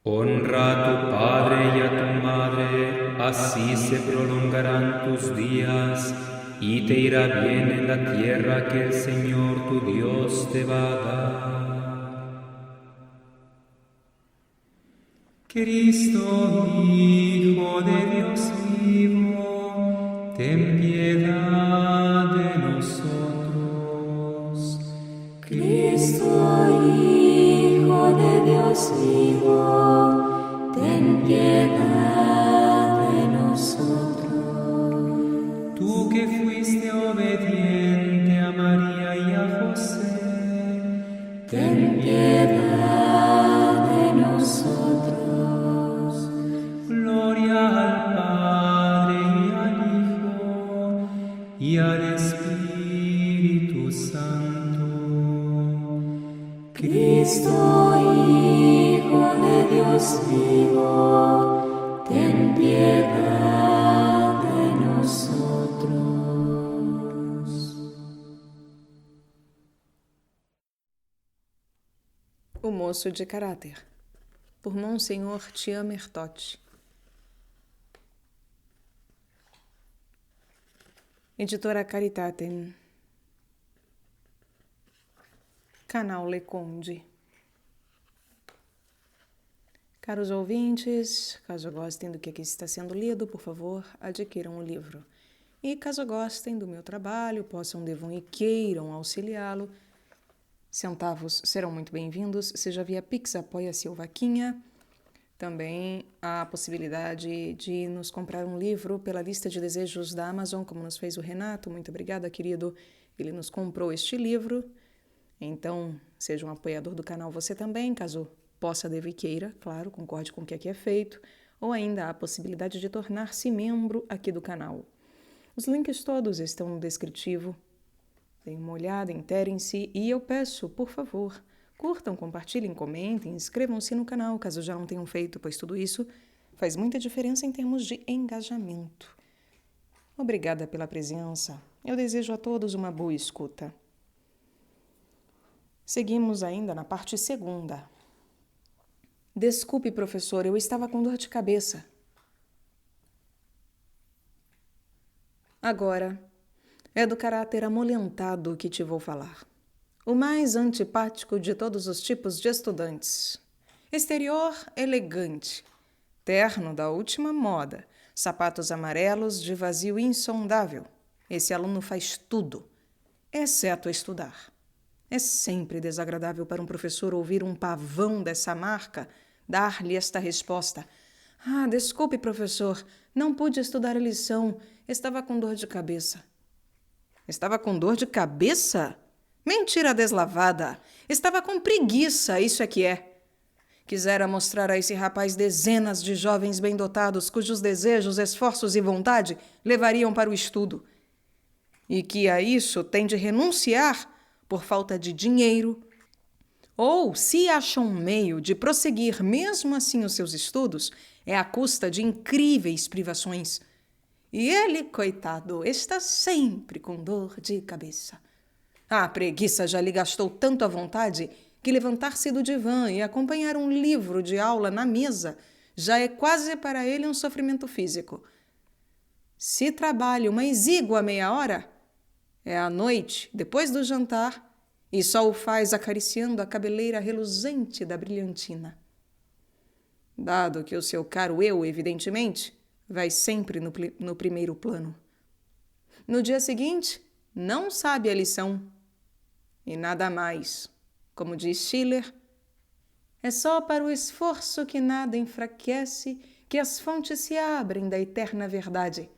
Honra a tu padre y a tu madre, así se prolongarán tus días y te irá bien en la tierra que el Señor tu Dios te va a dar. Cristo, Hijo de Dios vivo, ten piedad de nosotros. Cristo, Hijo de Dios vivo, ten piedad de nosotros. Tú que fuiste obediente a María y a José, ten piedad de nosotros. Gloria al Padre y al Hijo y al Espíritu Santo. Cristo, Hijo de Dios vivo, ten piedad de nosotros. O Moço de Caráter, por Monsenhor Tian Mertotti. Editora Caritatem. Canal Leconde. Caros ouvintes, caso gostem do que aqui está sendo lido, por favor, adquiram o livro. E caso gostem do meu trabalho, devam e queiram auxiliá-lo, centavos serão muito bem-vindos, seja via Pix, apoia-se ou vaquinha. Também há a possibilidade de nos comprar um livro pela lista de desejos da Amazon, como nos fez o Renato. Muito obrigada, querido. Ele nos comprou este livro. Então, seja um apoiador do canal você também, caso possa, deva e queira, claro, concorde com o que aqui é feito. Ou ainda há a possibilidade de tornar-se membro aqui do canal. Os links todos estão no descritivo. Deem uma olhada, interem-se e eu peço, por favor, curtam, compartilhem, comentem, inscrevam-se no canal, caso já não tenham feito, pois tudo isso faz muita diferença em termos de engajamento. Obrigada pela presença. Eu desejo a todos uma boa escuta. Seguimos ainda na parte segunda. Desculpe, professor, eu estava com dor de cabeça. Agora, é do caráter amolentado que te vou falar. O mais antipático de todos os tipos de estudantes. Exterior elegante, terno da última moda, sapatos amarelos de vazio insondável. Esse aluno faz tudo, exceto estudar. É sempre desagradável para um professor ouvir um pavão dessa marca dar-lhe esta resposta. Ah, desculpe, professor, não pude estudar a lição, estava com dor de cabeça. Estava com dor de cabeça? Mentira deslavada! Estava com preguiça, isso é que é. Quisera mostrar a esse rapaz dezenas de jovens bem dotados cujos desejos, esforços e vontade levariam para o estudo. E que a isso tem de renunciar por falta de dinheiro, ou, se acha um meio de prosseguir mesmo assim os seus estudos, é à custa de incríveis privações. E ele, coitado, está sempre com dor de cabeça. A preguiça já lhe gastou tanto a vontade que levantar-se do divã e acompanhar um livro de aula na mesa já é quase para ele um sofrimento físico. Se trabalha uma exígua meia hora, é à noite, depois do jantar, e só o faz acariciando a cabeleira reluzente da brilhantina. Dado que o seu caro eu, evidentemente, vai sempre no primeiro plano. No dia seguinte, não sabe a lição. E nada mais. Como diz Schiller, é só para o esforço que nada enfraquece que as fontes se abrem da eterna verdade.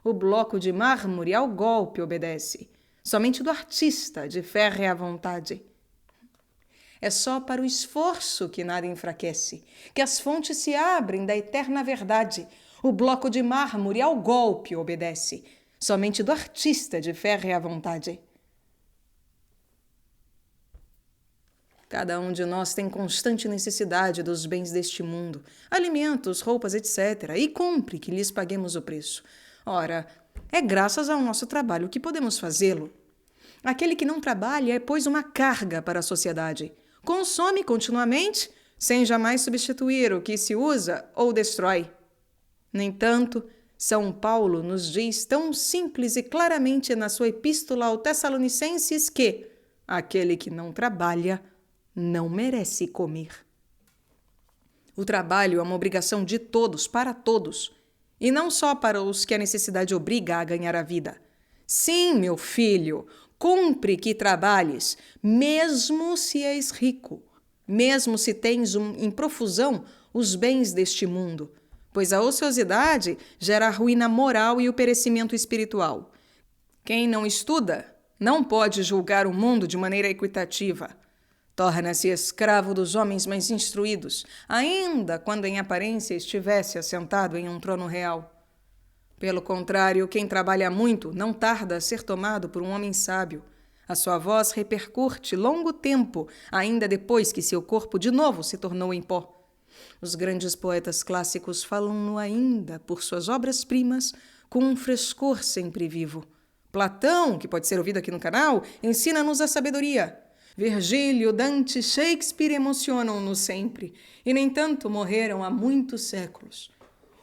O bloco de mármore ao golpe obedece. Somente do artista de férrea vontade. É só para o esforço que nada enfraquece, que as fontes se abrem da eterna verdade. O bloco de mármore ao golpe obedece. Somente do artista de férrea vontade. Cada um de nós tem constante necessidade dos bens deste mundo, alimentos, roupas, etc., e cumpre que lhes paguemos o preço. Ora, é graças ao nosso trabalho que podemos fazê-lo. Aquele que não trabalha é, pois, uma carga para a sociedade. Consome continuamente, sem jamais substituir o que se usa ou destrói. No entanto, São Paulo nos diz tão simples e claramente na sua epístola aos Tessalonicenses que aquele que não trabalha não merece comer. O trabalho é uma obrigação de todos para todos, e não só para os que a necessidade obriga a ganhar a vida. Sim, meu filho, cumpre que trabalhes, mesmo se és rico, mesmo se tens em profusão os bens deste mundo, pois a ociosidade gera a ruína moral e o perecimento espiritual. Quem não estuda não pode julgar o mundo de maneira equitativa. Torna-se escravo dos homens mais instruídos, ainda quando em aparência estivesse assentado em um trono real. Pelo contrário, quem trabalha muito não tarda a ser tomado por um homem sábio. A sua voz repercute longo tempo, ainda depois que seu corpo de novo se tornou em pó. Os grandes poetas clássicos falam-no ainda por suas obras-primas com um frescor sempre vivo. Platão, que pode ser ouvido aqui no canal, ensina-nos a sabedoria. Virgílio, Dante, Shakespeare emocionam-nos sempre, e, no entanto, morreram há muitos séculos.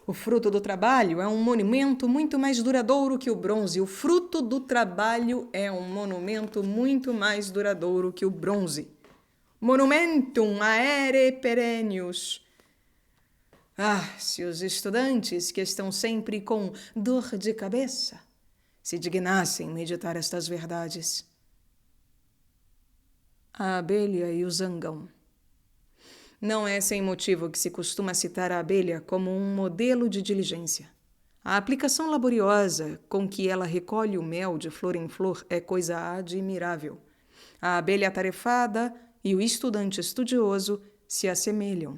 O fruto do trabalho é um monumento muito mais duradouro que o bronze. O fruto do trabalho é um monumento muito mais duradouro que o bronze. Monumentum aere perennius. Se os estudantes, que estão sempre com dor de cabeça, se dignassem meditar estas verdades. A abelha e o zangão. Não é sem motivo que se costuma citar a abelha como um modelo de diligência. A aplicação laboriosa com que ela recolhe o mel de flor em flor é coisa admirável. A abelha atarefada e o estudante estudioso se assemelham.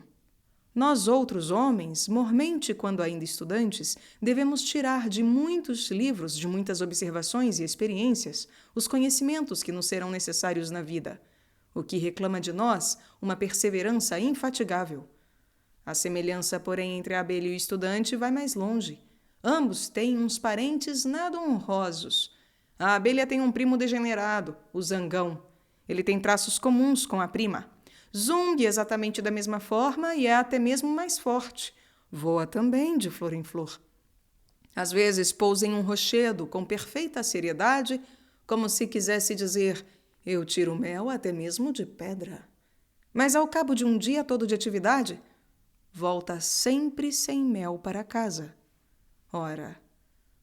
Nós outros homens, mormente quando ainda estudantes, devemos tirar de muitos livros, de muitas observações e experiências, os conhecimentos que nos serão necessários na vida, o que reclama de nós uma perseverança infatigável. A semelhança, porém, entre a abelha e o estudante vai mais longe. Ambos têm uns parentes nada honrosos. A abelha tem um primo degenerado, o zangão. Ele tem traços comuns com a prima. Zungue exatamente da mesma forma e é até mesmo mais forte. Voa também de flor em flor. Às vezes pousa em um rochedo com perfeita seriedade, como se quisesse dizer: eu tiro mel até mesmo de pedra. Mas ao cabo de um dia todo de atividade, volta sempre sem mel para casa. Ora,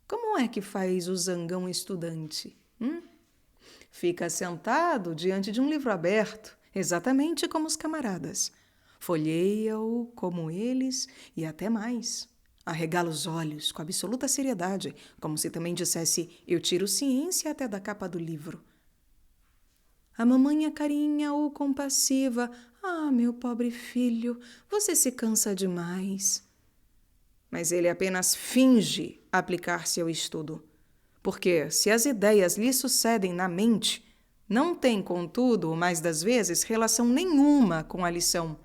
como é que faz o zangão estudante? Fica sentado diante de um livro aberto, exatamente como os camaradas. Folheia-o como eles e até mais. Arregala os olhos com absoluta seriedade, como se também dissesse: eu tiro ciência até da capa do livro. A mamãe acarinha-o compassiva: meu pobre filho, você se cansa demais. Mas ele apenas finge aplicar-se ao estudo, porque se as ideias lhe sucedem na mente, não tem, contudo, o mais das vezes, relação nenhuma com a lição.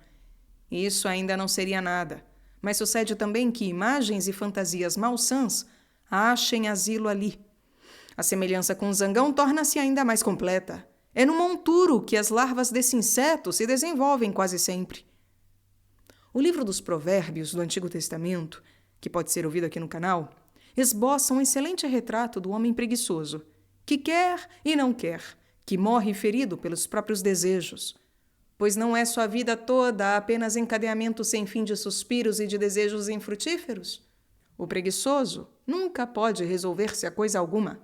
Isso ainda não seria nada, mas sucede também que imagens e fantasias malsãs achem asilo ali. A semelhança com o zangão torna-se ainda mais completa. É no monturo que as larvas desse inseto se desenvolvem quase sempre. O livro dos Provérbios do Antigo Testamento, que pode ser ouvido aqui no canal, esboça um excelente retrato do homem preguiçoso, que quer e não quer, que morre ferido pelos próprios desejos, pois não é sua vida toda apenas encadeamento sem fim de suspiros e de desejos infrutíferos? O preguiçoso nunca pode resolver-se a coisa alguma.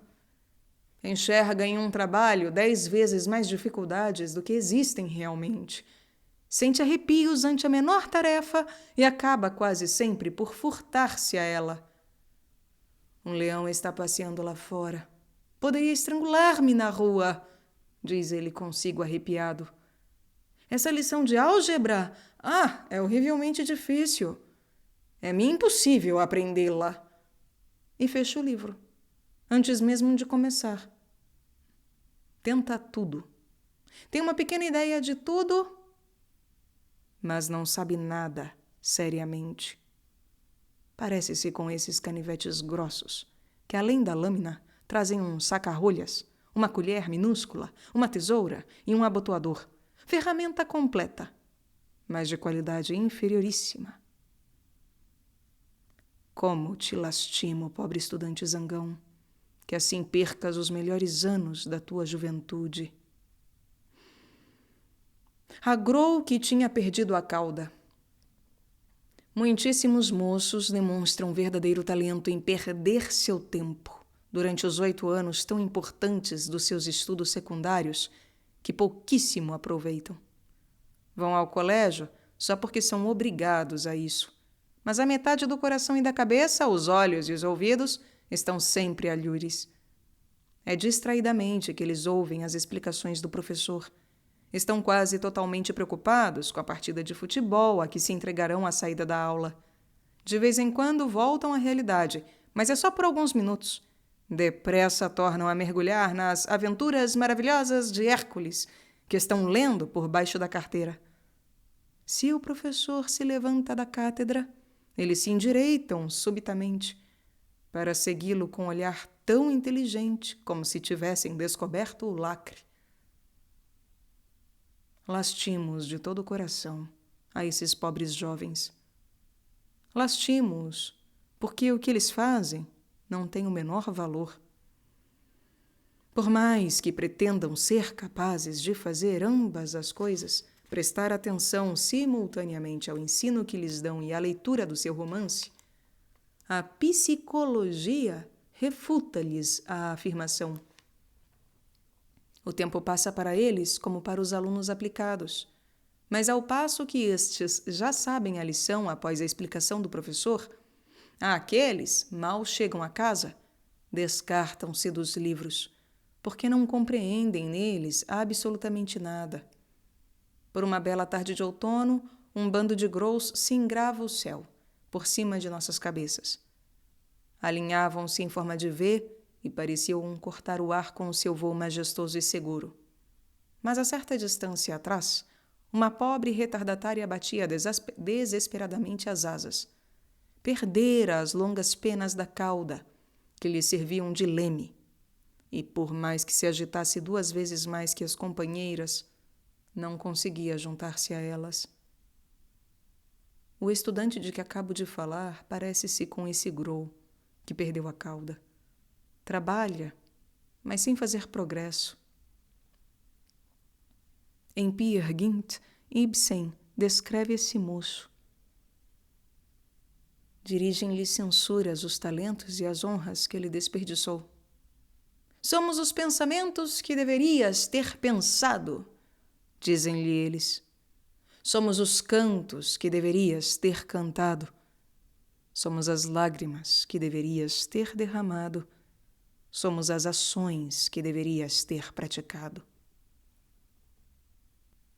Enxerga em um trabalho 10 vezes mais dificuldades do que existem realmente. Sente arrepios ante a menor tarefa e acaba quase sempre por furtar-se a ela. Um leão está passeando lá fora. Poderia estrangular-me na rua, diz ele consigo arrepiado. Essa lição de álgebra, é horrivelmente difícil. É-me impossível aprendê-la. E fecha o livro, antes mesmo de começar. Tenta tudo. Tem uma pequena ideia de tudo, mas não sabe nada seriamente. Parece-se com esses canivetes grossos, que além da lâmina trazem um saca-rolhas, uma colher minúscula, uma tesoura e um abotoador. Ferramenta completa. mas de qualidade inferioríssima. Como te lastimo, pobre estudante zangão, que assim percas os melhores anos da tua juventude. Agrou que tinha perdido a cauda. Muitíssimos moços demonstram verdadeiro talento em perder seu tempo durante os 8 anos tão importantes dos seus estudos secundários que pouquíssimo aproveitam. Vão ao colégio só porque são obrigados a isso, mas a metade do coração e da cabeça, os olhos e os ouvidos, estão sempre alhures. É distraidamente que eles ouvem as explicações do professor. Estão quase totalmente preocupados com a partida de futebol a que se entregarão à saída da aula. De vez em quando voltam à realidade, mas é só por alguns minutos. Depressa tornam a mergulhar nas aventuras maravilhosas de Hércules, que estão lendo por baixo da carteira. Se o professor se levanta da cátedra, eles se endireitam subitamente para segui-lo com um olhar tão inteligente como se tivessem descoberto o lacre. Lastimo-os de todo o coração a esses pobres jovens. Lastimo-os porque o que eles fazem não tem o menor valor. Por mais que pretendam ser capazes de fazer ambas as coisas, prestar atenção simultaneamente ao ensino que lhes dão e à leitura do seu romance, a psicologia refuta-lhes a afirmação. O tempo passa para eles como para os alunos aplicados, mas ao passo que estes já sabem a lição após a explicação do professor, aqueles mal chegam a casa, descartam-se dos livros, porque não compreendem neles absolutamente nada. Por uma bela tarde de outono, um bando de grous se engrava o céu, por cima de nossas cabeças. Alinhavam-se em forma de V e pareciam cortar o ar com o seu voo majestoso e seguro. Mas a certa distância atrás, uma pobre retardatária batia desesperadamente as asas. Perdera as longas penas da cauda, que lhe serviam de leme, e por mais que se agitasse 2 vezes mais que as companheiras, não conseguia juntar-se a elas. O estudante de que acabo de falar parece-se com esse grou, que perdeu a cauda. Trabalha, mas sem fazer progresso. Em Peer Gynt, Ibsen descreve esse moço. Dirigem-lhe censuras os talentos e as honras que ele desperdiçou. Somos os pensamentos que deverias ter pensado, dizem-lhe eles. Somos os cantos que deverias ter cantado. Somos as lágrimas que deverias ter derramado. Somos as ações que deverias ter praticado.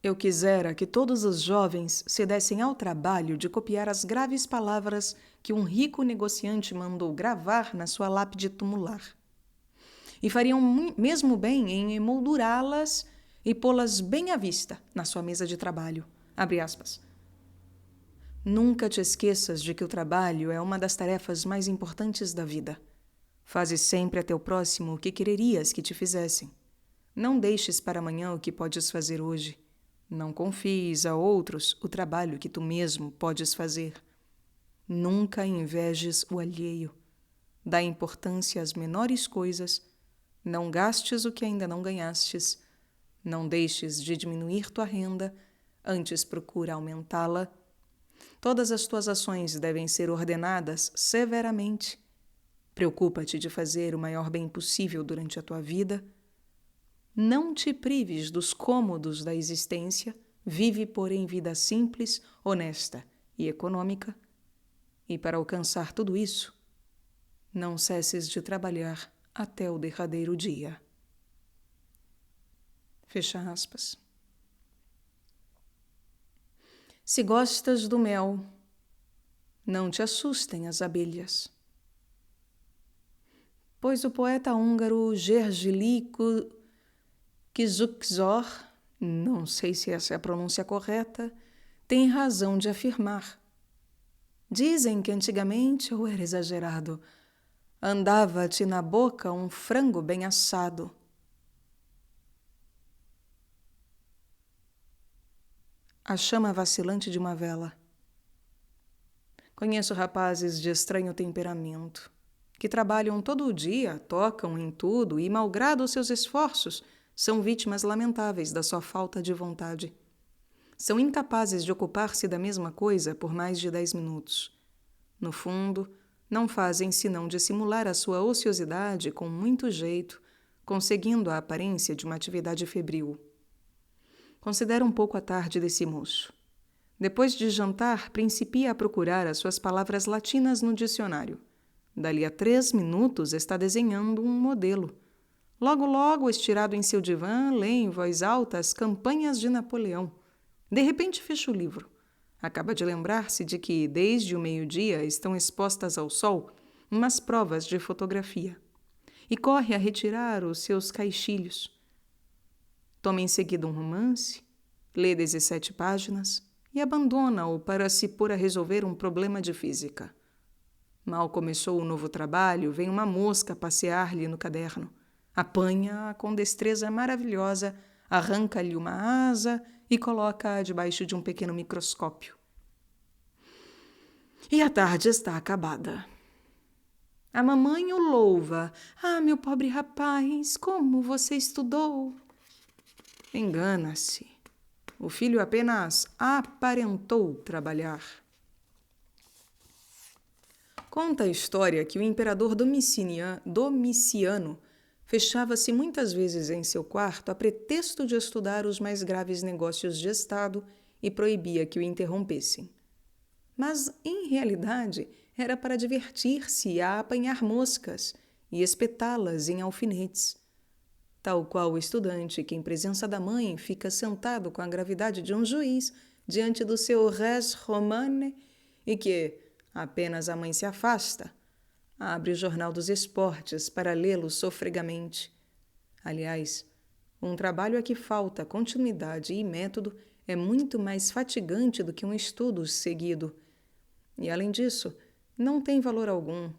Eu quisera que todos os jovens se dessem ao trabalho de copiar as graves palavras que um rico negociante mandou gravar na sua lápide tumular. E fariam mesmo bem em emoldurá-las e pô-las bem à vista na sua mesa de trabalho. Abre aspas. Nunca te esqueças de que o trabalho é uma das tarefas mais importantes da vida. Faze sempre a teu próximo o que quererias que te fizessem. Não deixes para amanhã o que podes fazer hoje. Não confies a outros o trabalho que tu mesmo podes fazer. Nunca invejes o alheio. Dá importância às menores coisas. Não gastes o que ainda não ganhastes. Não deixes de diminuir tua renda, antes procura aumentá-la. Todas as tuas ações devem ser ordenadas severamente. Preocupa-te de fazer o maior bem possível durante a tua vida. Não te prives dos cômodos da existência, vive, porém, vida simples, honesta e econômica. E para alcançar tudo isso, não cesses de trabalhar até o derradeiro dia. Fecha aspas. Se gostas do mel, não te assustem as abelhas. Pois o poeta húngaro Gergely Kizukzor, não sei se essa é a pronúncia correta, tem razão de afirmar. Dizem que antigamente, ou era exagerado, andava-te na boca um frango bem assado. a chama vacilante de uma vela. Conheço rapazes de estranho temperamento, que trabalham todo o dia, tocam em tudo e, malgrado os seus esforços, são vítimas lamentáveis da sua falta de vontade. São incapazes de ocupar-se da mesma coisa por mais de 10 minutos. No fundo, não fazem senão dissimular a sua ociosidade com muito jeito, conseguindo a aparência de uma atividade febril. Considera um pouco a tarde desse moço. Depois de jantar, principia a procurar as suas palavras latinas no dicionário. Dali a 3 minutos está desenhando um modelo. Logo, estirado em seu divã, lê em voz alta as campanhas de Napoleão. De repente fecha o livro. Acaba de lembrar-se de que, desde o meio-dia, estão expostas ao sol umas provas de fotografia. E corre a retirar os seus caixilhos. Toma em seguida um romance, lê 17 páginas e abandona-o para se pôr a resolver um problema de física. Mal começou o novo trabalho, vem uma mosca passear-lhe no caderno. Apanha-a com destreza maravilhosa, arranca-lhe uma asa e coloca-a debaixo de um pequeno microscópio. E a tarde está acabada. A mamãe o louva. Ah, meu pobre rapaz, como você estudou! Engana-se. O filho apenas aparentou trabalhar. Conta a história que o imperador Domiciano fechava-se muitas vezes em seu quarto a pretexto de estudar os mais graves negócios de Estado e proibia que o interrompessem. Mas, em realidade, era para divertir-se a apanhar moscas e espetá-las em alfinetes. Tal qual o estudante que, em presença da mãe, fica sentado com a gravidade de um juiz diante do seu res romane e que, apenas a mãe se afasta, abre o jornal dos esportes para lê-lo sofregamente. Aliás, um trabalho a que falta continuidade e método é muito mais fatigante do que um estudo seguido. E, além disso, não tem valor algum,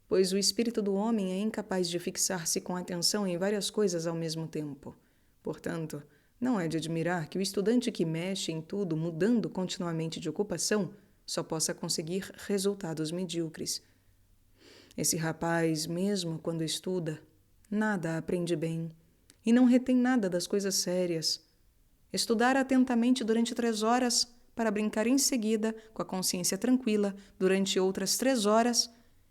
pois o espírito do homem é incapaz de fixar-se com atenção em várias coisas ao mesmo tempo. Portanto, não é de admirar que o estudante que mexe em tudo, mudando continuamente de ocupação, só possa conseguir resultados medíocres. Esse rapaz, mesmo quando estuda, nada aprende bem e não retém nada das coisas sérias. Estudar atentamente durante 3 horas para brincar em seguida, com a consciência tranquila, durante outras 3 horas,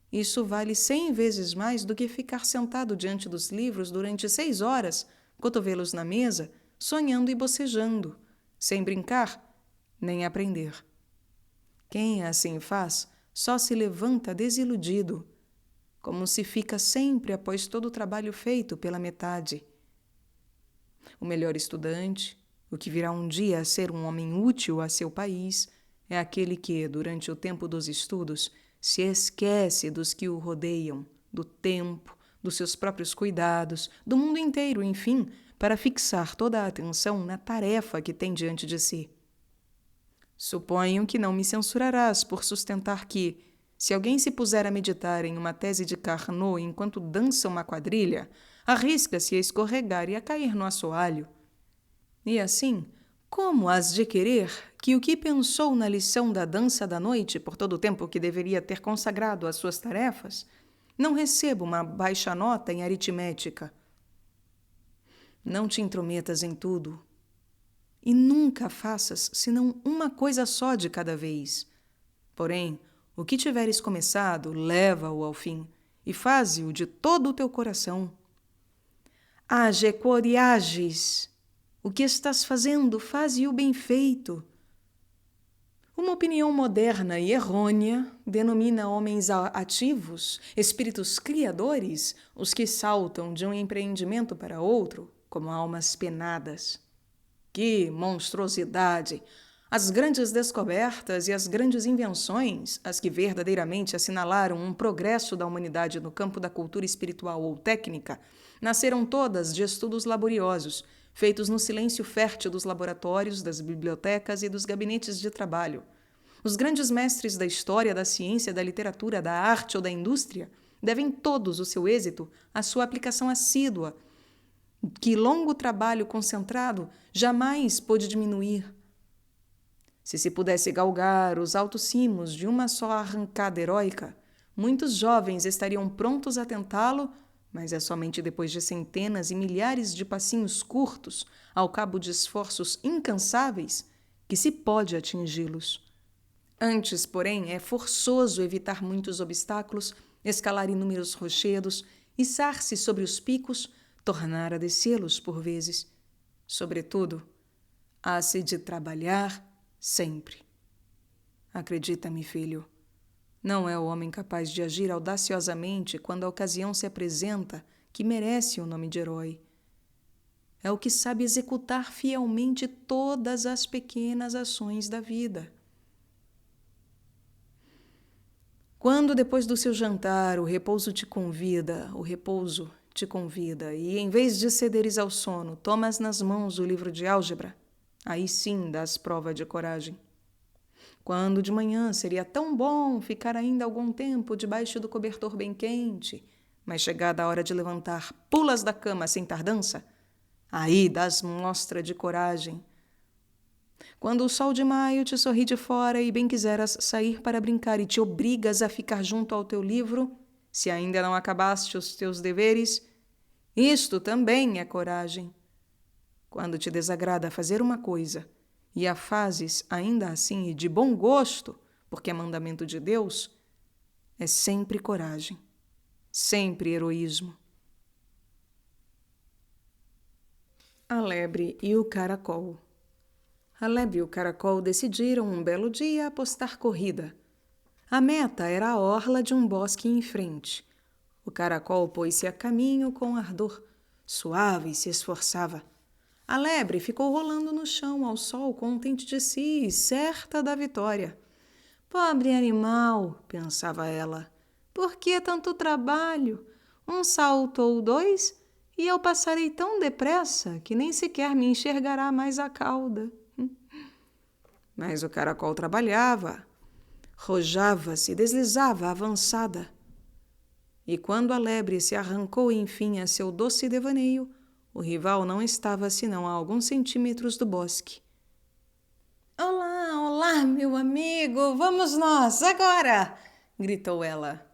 isso vale 100 vezes mais do que ficar sentado diante dos livros durante 6 horas, cotovelos na mesa, sonhando e bocejando, sem brincar nem aprender. Quem assim faz só se levanta desiludido, como se fica sempre após todo o trabalho feito pela metade. O melhor estudante, o que virá um dia a ser um homem útil a seu país, é aquele que, durante o tempo dos estudos, se esquece dos que o rodeiam, do tempo, dos seus próprios cuidados, do mundo inteiro, enfim, para fixar toda a atenção na tarefa que tem diante de si. Suponho que não me censurarás por sustentar que, se alguém se puser a meditar em uma tese de Carnot enquanto dança uma quadrilha, arrisca-se a escorregar e a cair no assoalho. E assim, como has de querer que o que pensou na lição da dança da noite, por todo o tempo que deveria ter consagrado às suas tarefas, não receba uma baixa nota em aritmética? Não te intrometas em tudo. E nunca faças senão uma coisa só de cada vez. Porém, o que tiveres começado, leva-o ao fim e faze-o de todo o teu coração. Age quod o que estás fazendo, faze-o bem feito. Uma opinião moderna e errônea denomina homens ativos, espíritos criadores, os que saltam de um empreendimento para outro como almas penadas. Que monstruosidade! As grandes descobertas e as grandes invenções, as que verdadeiramente assinalaram um progresso da humanidade no campo da cultura espiritual ou técnica, nasceram todas de estudos laboriosos, feitos no silêncio fértil dos laboratórios, das bibliotecas e dos gabinetes de trabalho. Os grandes mestres da história, da ciência, da literatura, da arte ou da indústria devem todos o seu êxito à sua aplicação assídua, que longo trabalho concentrado jamais pôde diminuir. Se pudesse galgar os altos cimos de uma só arrancada heróica, muitos jovens estariam prontos a tentá-lo, mas é somente depois de centenas e milhares de passinhos curtos, ao cabo de esforços incansáveis, que se pode atingi-los. Antes, porém, é forçoso evitar muitos obstáculos, escalar inúmeros rochedos, içar-se sobre os picos, tornar a descê-los por vezes. Sobretudo, há-se de trabalhar sempre. Acredita-me, filho, não é o homem capaz de agir audaciosamente quando a ocasião se apresenta que merece o nome de herói. É o que sabe executar fielmente todas as pequenas ações da vida. Quando, depois do seu jantar, o repouso te convida, e, em vez de cederes ao sono, tomas nas mãos o livro de álgebra, aí sim dás prova de coragem. Quando de manhã seria tão bom ficar ainda algum tempo debaixo do cobertor bem quente, mas chegada a hora de levantar, pulas da cama sem tardança, aí dás mostra de coragem. Quando o sol de maio te sorri de fora e bem quiseras sair para brincar e te obrigas a ficar junto ao teu livro, se ainda não acabaste os teus deveres, isto também é coragem. Quando te desagrada fazer uma coisa e a fazes ainda assim e de bom gosto, porque é mandamento de Deus, é sempre coragem, sempre heroísmo. A lebre e o caracol. A lebre e o caracol decidiram um belo dia apostar corrida. A meta era a orla de um bosque em frente. O caracol pôs-se a caminho com ardor, suave e se esforçava. A lebre ficou rolando no chão ao sol, contente de si e certa da vitória. Pobre animal, pensava ela, por que tanto trabalho? Um salto ou dois e eu passarei tão depressa que nem sequer me enxergará mais a cauda. Mas o caracol trabalhava, rojava-se, deslizava avançada. E quando a lebre se arrancou enfim a seu doce devaneio, o rival não estava senão a alguns centímetros do bosque. Olá, olá, meu amigo, vamos nós, agora! Gritou ela.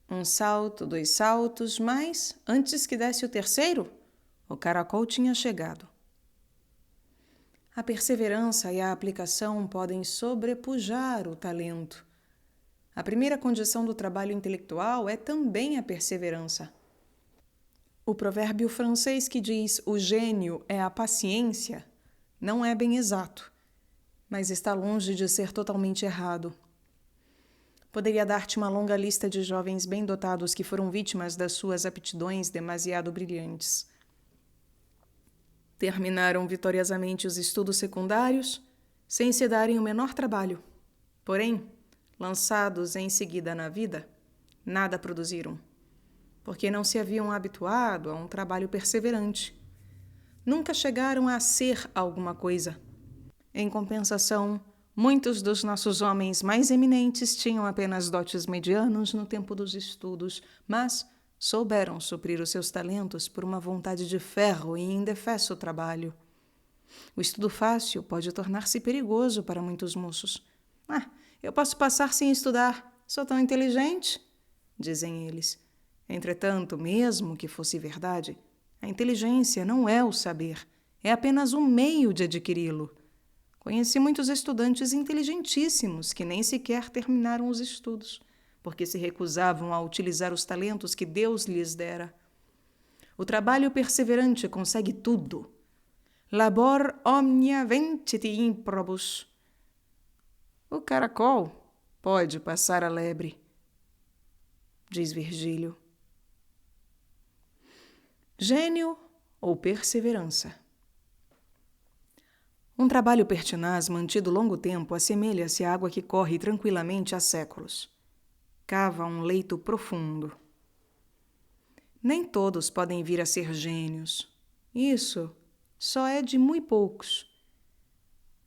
Um salto, 2 saltos, mas, antes que desse o terceiro, o caracol tinha chegado. A perseverança e a aplicação podem sobrepujar o talento. A primeira condição do trabalho intelectual é também a perseverança. O provérbio francês que diz o gênio é a paciência não é bem exato, mas está longe de ser totalmente errado. Poderia dar-te uma longa lista de jovens bem dotados que foram vítimas das suas aptidões demasiado brilhantes. Terminaram vitoriosamente os estudos secundários, sem se darem o menor trabalho. Porém, lançados em seguida na vida, nada produziram, porque não se haviam habituado a um trabalho perseverante. Nunca chegaram a ser alguma coisa. Em compensação, muitos dos nossos homens mais eminentes tinham apenas dotes medianos no tempo dos estudos, mas souberam suprir os seus talentos por uma vontade de ferro e indefesso trabalho. O estudo fácil pode tornar-se perigoso para muitos moços. Eu posso passar sem estudar, sou tão inteligente, dizem eles. Entretanto, mesmo que fosse verdade, a inteligência não é o saber, é apenas um meio de adquiri-lo. Conheci muitos estudantes inteligentíssimos que nem sequer terminaram os estudos, porque se recusavam a utilizar os talentos que Deus lhes dera. O trabalho perseverante consegue tudo. Labor omnia ventit improbus. O caracol pode passar a lebre, diz Virgílio. Gênio ou perseverança? Um trabalho pertinaz mantido longo tempo assemelha-se à água que corre tranquilamente há séculos. Cava um leito profundo. Nem todos podem vir a ser gênios. Isso só é de muito poucos.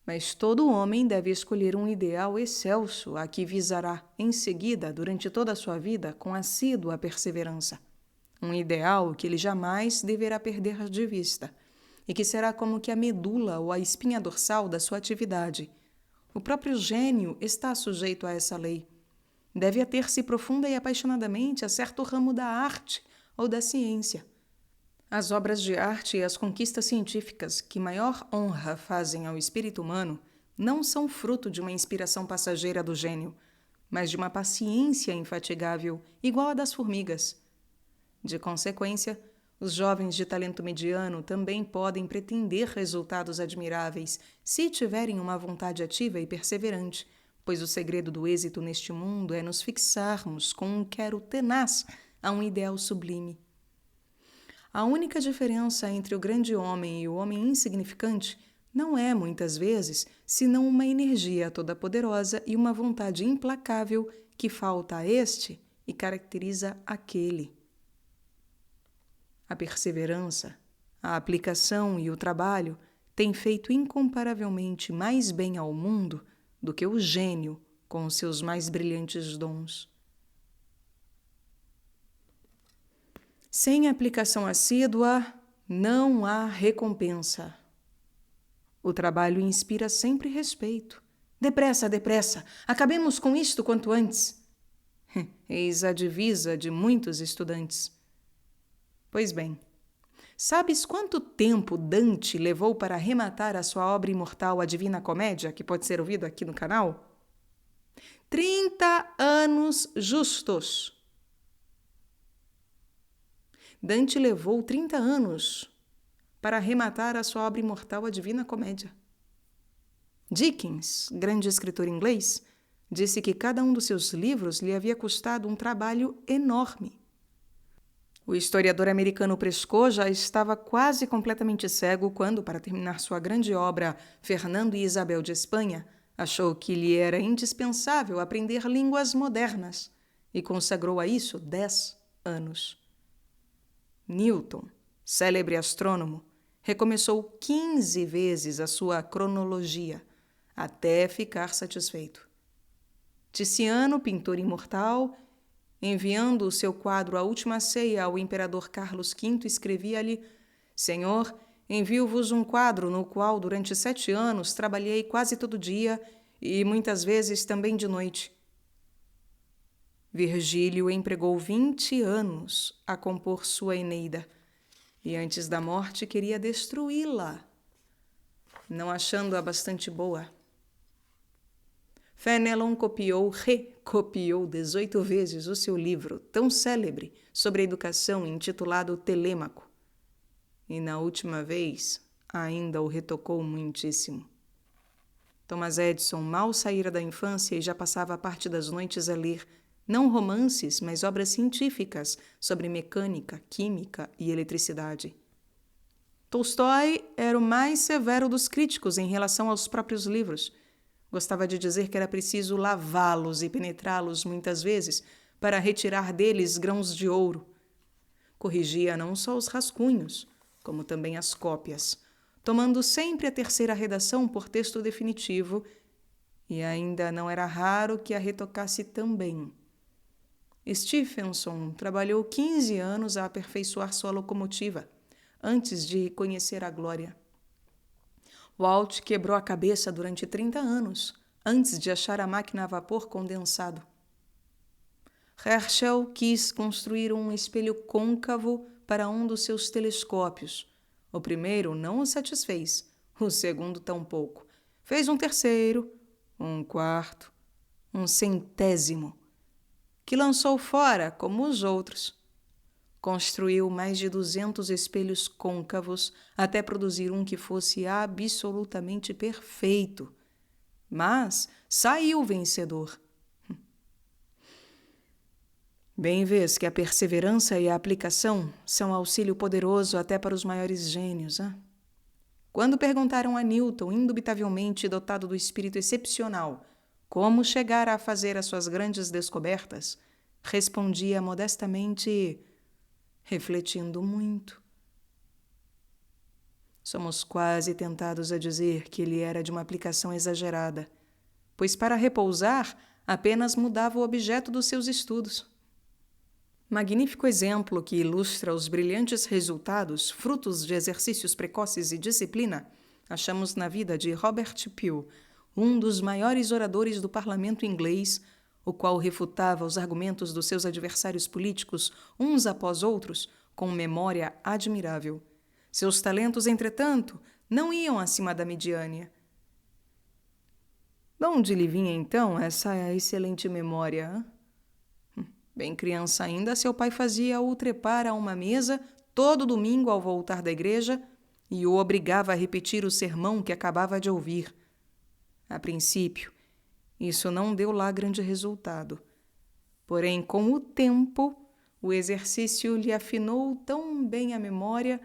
Mas todo homem deve escolher um ideal excelso a que visará em seguida durante toda a sua vida com assídua perseverança. Um ideal que ele jamais deverá perder de vista e que será como que a medula ou a espinha dorsal da sua atividade, O próprio gênio está sujeito a essa lei. Deve ater-se profunda e apaixonadamente a certo ramo da arte ou da ciência. As obras de arte e as conquistas científicas que maior honra fazem ao espírito humano não são fruto de uma inspiração passageira do gênio, mas de uma paciência infatigável, igual à das formigas. De consequência, os jovens de talento mediano também podem pretender resultados admiráveis se tiverem uma vontade ativa e perseverante, pois o segredo do êxito neste mundo é nos fixarmos com um quero tenaz a um ideal sublime. A única diferença entre o grande homem e o homem insignificante não é, muitas vezes, senão uma energia toda-poderosa e uma vontade implacável que falta a este e caracteriza aquele. A perseverança, a aplicação e o trabalho têm feito incomparavelmente mais bem ao mundo do que o gênio com os seus mais brilhantes dons. Sem aplicação assídua, não há recompensa. O trabalho inspira sempre respeito. Depressa, depressa, acabemos com isto quanto antes. Eis a divisa de muitos estudantes. Pois bem, sabes quanto tempo Dante levou para arrematar a sua obra imortal, a Divina Comédia, que pode ser ouvido aqui no canal? 30 anos justos. Dante levou 30 anos para arrematar a sua obra imortal, a Divina Comédia. Dickens, grande escritor inglês, disse que cada um dos seus livros lhe havia custado um trabalho enorme. O historiador americano Prescott já estava quase completamente cego quando, para terminar sua grande obra Fernando e Isabel de Espanha, achou que lhe era indispensável aprender línguas modernas e consagrou a isso 10 anos. Newton, célebre astrônomo, recomeçou 15 vezes a sua cronologia, até ficar satisfeito. Tiziano, pintor imortal, enviando o seu quadro A Última Ceia ao imperador Carlos V, escrevia-lhe: Senhor, envio-vos um quadro no qual durante 7 anos trabalhei quase todo dia e muitas vezes também de noite. Virgílio empregou 20 anos a compor sua Eneida e antes da morte queria destruí-la, não achando-a bastante boa. Fénelon recopiou 18 vezes o seu livro tão célebre sobre a educação intitulado Telêmaco e na última vez ainda o retocou muitíssimo. Thomas Edison mal saíra da infância e já passava a parte das noites a ler não romances, mas obras científicas sobre mecânica, química e eletricidade. Tolstói era o mais severo dos críticos em relação aos próprios livros. Gostava de dizer que era preciso lavá-los e penetrá-los muitas vezes para retirar deles grãos de ouro. Corrigia não só os rascunhos, como também as cópias, tomando sempre a terceira redação por texto definitivo, e ainda não era raro que a retocasse também. Stephenson trabalhou 15 anos a aperfeiçoar sua locomotiva, antes de conhecer a glória. Walt quebrou a cabeça durante 30 anos, antes de achar a máquina a vapor condensado. Herschel quis construir um espelho côncavo para um dos seus telescópios. O primeiro não o satisfez, o segundo tampouco. Fez um terceiro, um quarto, um centésimo, que lançou fora como os outros. Construiu mais de 200 espelhos côncavos até produzir um que fosse absolutamente perfeito. Mas saiu vencedor. Bem vês que a perseverança e a aplicação são auxílio poderoso até para os maiores gênios. Quando perguntaram a Newton, indubitavelmente dotado do espírito excepcional, como chegar a fazer as suas grandes descobertas, respondia modestamente: refletindo muito. Somos quase tentados a dizer que ele era de uma aplicação exagerada, pois para repousar apenas mudava o objeto dos seus estudos. Magnífico exemplo que ilustra os brilhantes resultados, frutos de exercícios precoces e disciplina, achamos na vida de Robert Peel, um dos maiores oradores do parlamento inglês, o qual refutava os argumentos dos seus adversários políticos uns após outros com memória admirável. Seus talentos, entretanto, não iam acima da mediânia. De onde lhe vinha, então, essa excelente memória? Bem criança ainda, seu pai fazia-o trepar a uma mesa todo domingo ao voltar da igreja e o obrigava a repetir o sermão que acabava de ouvir. A princípio, isso não deu lá grande resultado. Porém, com o tempo, o exercício lhe afinou tão bem a memória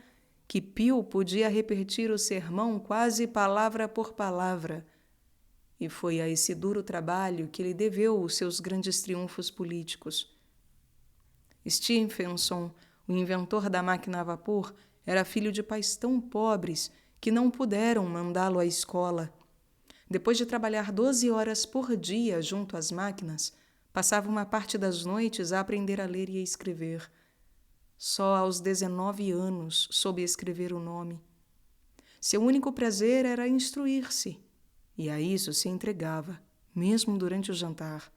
que Pio podia repetir o sermão quase palavra por palavra. E foi a esse duro trabalho que lhe deveu os seus grandes triunfos políticos. Stephenson, o inventor da máquina a vapor, era filho de pais tão pobres que não puderam mandá-lo à escola. Depois de trabalhar 12 horas por dia junto às máquinas, passava uma parte das noites a aprender a ler e a escrever. Só aos 19 anos soube escrever o nome. Seu único prazer era instruir-se, e a isso se entregava, mesmo durante o jantar.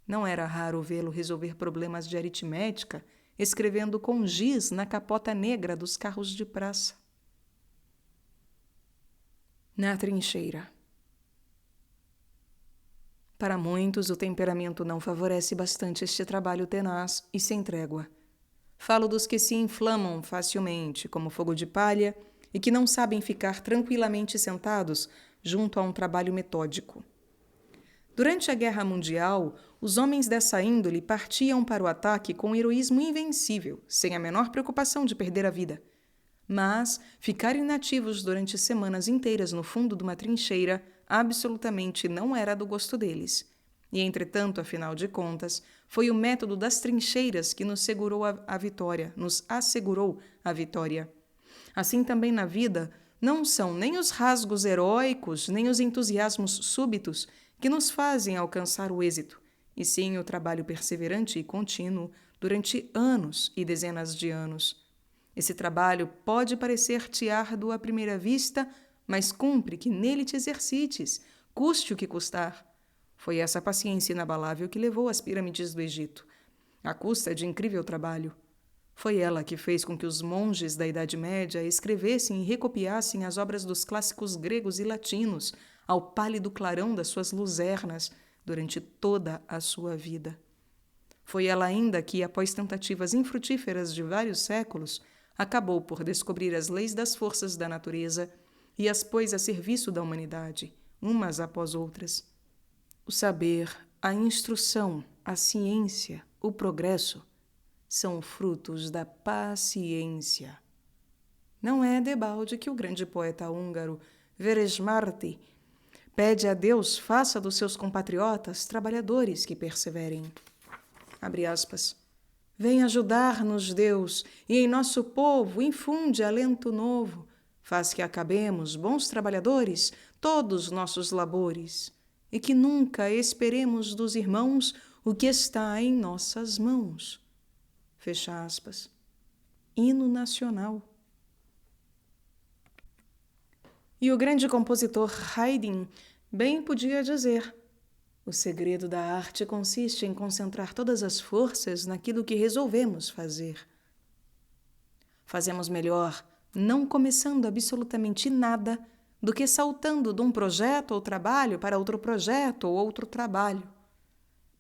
Não era raro vê-lo resolver problemas de aritmética, escrevendo com giz na capota negra dos carros de praça. Na trincheira. Para muitos, o temperamento não favorece bastante este trabalho tenaz e sem trégua. Falo dos que se inflamam facilmente, como fogo de palha, e que não sabem ficar tranquilamente sentados junto a um trabalho metódico. Durante a Guerra Mundial, os homens dessa índole partiam para o ataque com um heroísmo invencível, sem a menor preocupação de perder a vida. Mas ficar inativos durante semanas inteiras no fundo de uma trincheira absolutamente não era do gosto deles. E, entretanto, afinal de contas, foi o método das trincheiras que nos assegurou a vitória. Assim também na vida, não são nem os rasgos heróicos, nem os entusiasmos súbitos que nos fazem alcançar o êxito, e sim o trabalho perseverante e contínuo durante anos e dezenas de anos. Esse trabalho pode parecer-te árduo à primeira vista, mas cumpre que nele te exercites, custe o que custar. Foi essa paciência inabalável que levou às pirâmides do Egito, à custa de incrível trabalho. Foi ela que fez com que os monges da Idade Média escrevessem e recopiassem as obras dos clássicos gregos e latinos ao pálido clarão das suas luzernas durante toda a sua vida. Foi ela ainda que, após tentativas infrutíferas de vários séculos, acabou por descobrir as leis das forças da natureza e as pôs a serviço da humanidade, umas após outras. O saber, a instrução, a ciência, o progresso são frutos da paciência. Não é debalde que o grande poeta húngaro Veresmarty pede a Deus faça dos seus compatriotas trabalhadores que perseverem. Abre aspas. Vem ajudar-nos, Deus, e em nosso povo infunde alento novo. Faz que acabemos, bons trabalhadores, todos nossos labores, e que nunca esperemos dos irmãos o que está em nossas mãos. Fecha aspas. Hino nacional. E o grande compositor Haydn bem podia dizer: o segredo da arte consiste em concentrar todas as forças naquilo que resolvemos fazer. Fazemos melhor não começando absolutamente nada do que saltando de um projeto ou trabalho para outro projeto ou outro trabalho.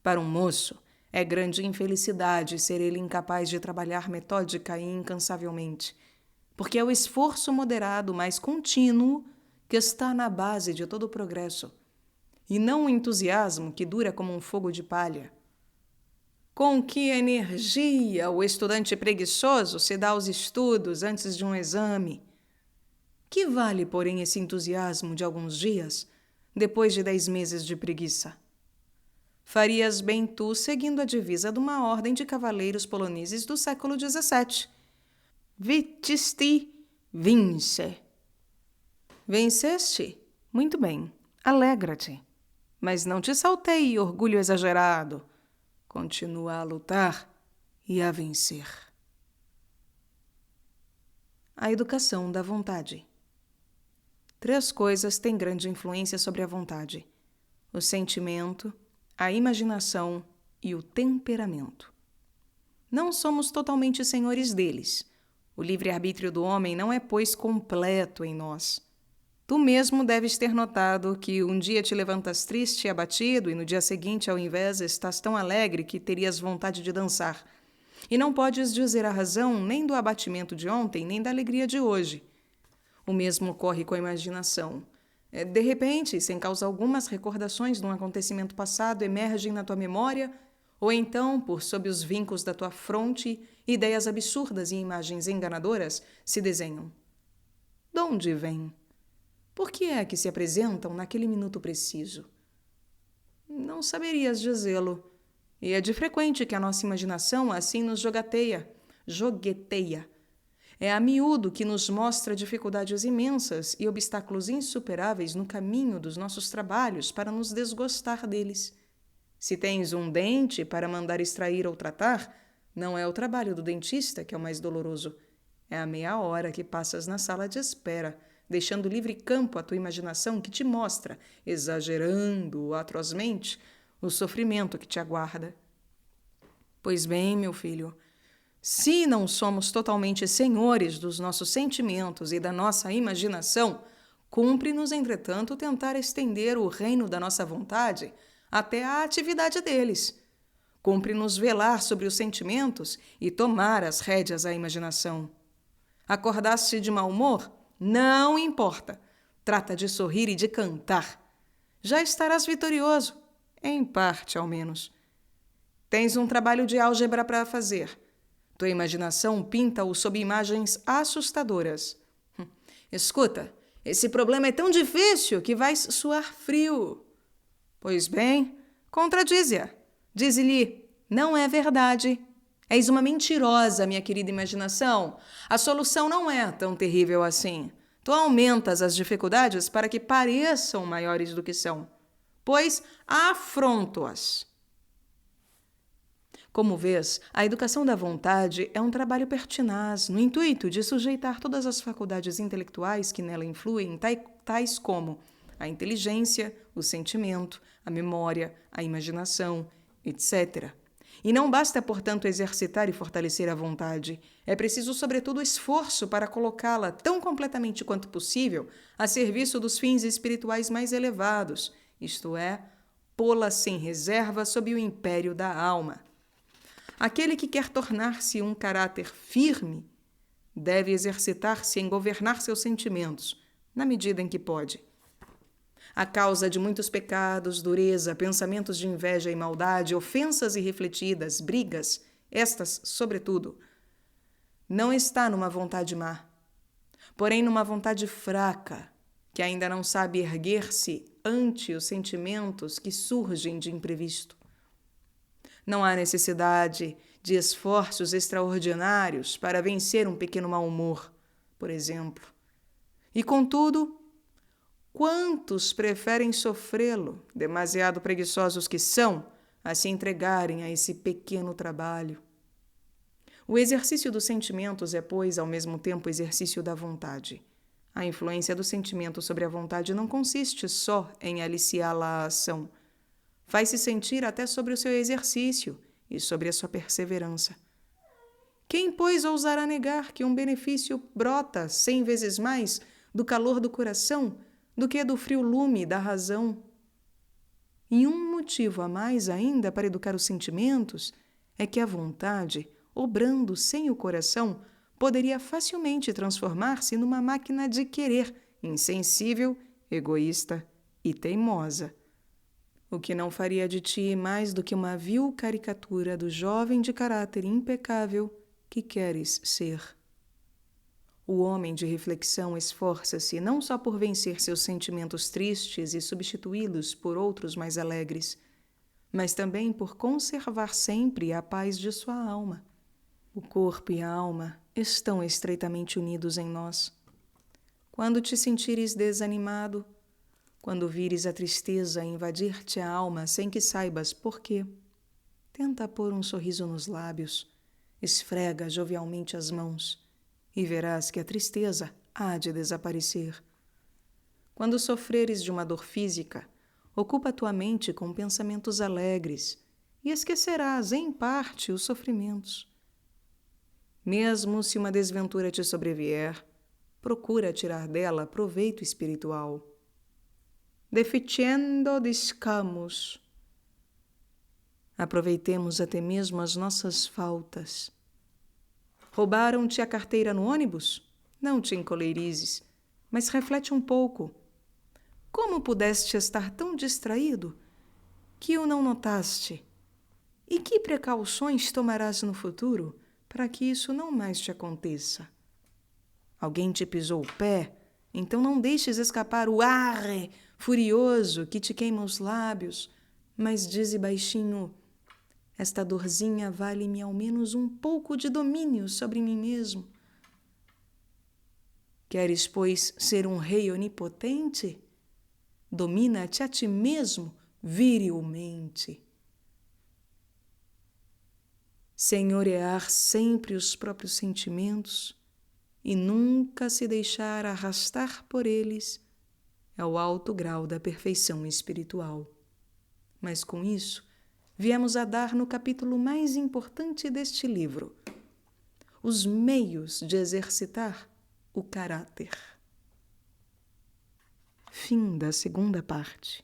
Para um moço, é grande infelicidade ser ele incapaz de trabalhar metódica e incansavelmente, porque é o esforço moderado, mas contínuo, que está na base de todo o progresso, e não o entusiasmo que dura como um fogo de palha. Com que energia o estudante preguiçoso se dá aos estudos antes de um exame? Que vale, porém, esse entusiasmo de alguns dias, depois de 10 meses de preguiça? Farias bem tu seguindo a divisa de uma ordem de cavaleiros poloneses do século XVII. Vitisti vince. Venceste? Muito bem, alegra-te. Mas não te salteie, orgulho exagerado. Continua a lutar e a vencer. A educação da vontade. 3 coisas têm grande influência sobre a vontade: o sentimento, a imaginação e o temperamento. Não somos totalmente senhores deles. O livre-arbítrio do homem não é, pois, completo em nós. Tu mesmo deves ter notado que um dia te levantas triste e abatido e no dia seguinte, ao invés, estás tão alegre que terias vontade de dançar. E não podes dizer a razão nem do abatimento de ontem, nem da alegria de hoje. O mesmo ocorre com a imaginação. De repente, sem causa alguma, as recordações de um acontecimento passado emergem na tua memória, ou então, por sob os vincos da tua fronte, ideias absurdas e imagens enganadoras se desenham. De onde vêm? Por que é que se apresentam naquele minuto preciso? Não saberias dizê-lo. E é de frequente que a nossa imaginação assim nos jogueteia. É a miúdo que nos mostra dificuldades imensas e obstáculos insuperáveis no caminho dos nossos trabalhos para nos desgostar deles. Se tens um dente para mandar extrair ou tratar, não é o trabalho do dentista que é o mais doloroso. É a meia hora que passas na sala de espera, deixando livre campo à tua imaginação que te mostra, exagerando atrozmente, o sofrimento que te aguarda. Pois bem, meu filho, se não somos totalmente senhores dos nossos sentimentos e da nossa imaginação, cumpre-nos, entretanto, tentar estender o reino da nossa vontade até a atividade deles. Cumpre-nos velar sobre os sentimentos e tomar as rédeas à imaginação. Acordaste de mau humor? Não importa. Trata de sorrir e de cantar. Já estarás vitorioso, em parte ao menos. Tens um trabalho de álgebra para fazer. Tua imaginação pinta-o sob imagens assustadoras. Escuta, esse problema é tão difícil que vais suar frio. Pois bem, contradize-a. Dize-lhe, não é verdade. És uma mentirosa, minha querida imaginação. A solução não é tão terrível assim. Tu aumentas as dificuldades para que pareçam maiores do que são, pois afronto-as. Como vês, a educação da vontade é um trabalho pertinaz, no intuito de sujeitar todas as faculdades intelectuais que nela influem, tais como a inteligência, o sentimento, a memória, a imaginação, etc. E não basta, portanto, exercitar e fortalecer a vontade. É preciso, sobretudo, esforço para colocá-la tão completamente quanto possível a serviço dos fins espirituais mais elevados, isto é, pô-la sem reserva sob o império da alma. Aquele que quer tornar-se um caráter firme deve exercitar-se em governar seus sentimentos, na medida em que pode. A causa de muitos pecados, dureza, pensamentos de inveja e maldade, ofensas irrefletidas, brigas, estas, sobretudo, não está numa vontade má, porém numa vontade fraca, que ainda não sabe erguer-se ante os sentimentos que surgem de imprevisto. Não há necessidade de esforços extraordinários para vencer um pequeno mau-humor, por exemplo. E, contudo, quantos preferem sofrê-lo, demasiado preguiçosos que são, a se entregarem a esse pequeno trabalho? O exercício dos sentimentos é, pois, ao mesmo tempo exercício da vontade. A influência do sentimento sobre a vontade não consiste só em aliciá-la à ação. Faz-se sentir até sobre o seu exercício e sobre a sua perseverança. Quem, pois, ousará negar que um benefício brota 100 vezes mais do calor do coração do que do frio lume da razão? E um motivo a mais ainda para educar os sentimentos é que a vontade, obrando sem o coração, poderia facilmente transformar-se numa máquina de querer, insensível, egoísta e teimosa. O que não faria de ti mais do que uma vil caricatura do jovem de caráter impecável que queres ser. O homem de reflexão esforça-se não só por vencer seus sentimentos tristes e substituí-los por outros mais alegres, mas também por conservar sempre a paz de sua alma. O corpo e a alma estão estreitamente unidos em nós. Quando te sentires desanimado, quando vires a tristeza invadir-te a alma sem que saibas por quê, tenta pôr um sorriso nos lábios, esfrega jovialmente as mãos e verás que a tristeza há de desaparecer. Quando sofreres de uma dor física, ocupa tua mente com pensamentos alegres e esquecerás, em parte, os sofrimentos. Mesmo se uma desventura te sobrevier, procura tirar dela proveito espiritual. Deficendo discamus. Aproveitemos até mesmo as nossas faltas. Roubaram-te a carteira no ônibus? Não te encoleirizes, mas reflete um pouco. Como pudeste estar tão distraído que o não notaste? E que precauções tomarás no futuro para que isso não mais te aconteça? Alguém te pisou o pé? Então não deixes escapar o arre furioso que te queima os lábios, mas dize baixinho: esta dorzinha vale-me ao menos um pouco de domínio sobre mim mesmo. Queres, pois, ser um rei onipotente? Domina-te a ti mesmo virilmente. Senhorear sempre os próprios sentimentos e nunca se deixar arrastar por eles é o alto grau da perfeição espiritual. Mas com isso, viemos a dar no capítulo mais importante deste livro, os meios de exercitar o caráter. Fim da segunda parte.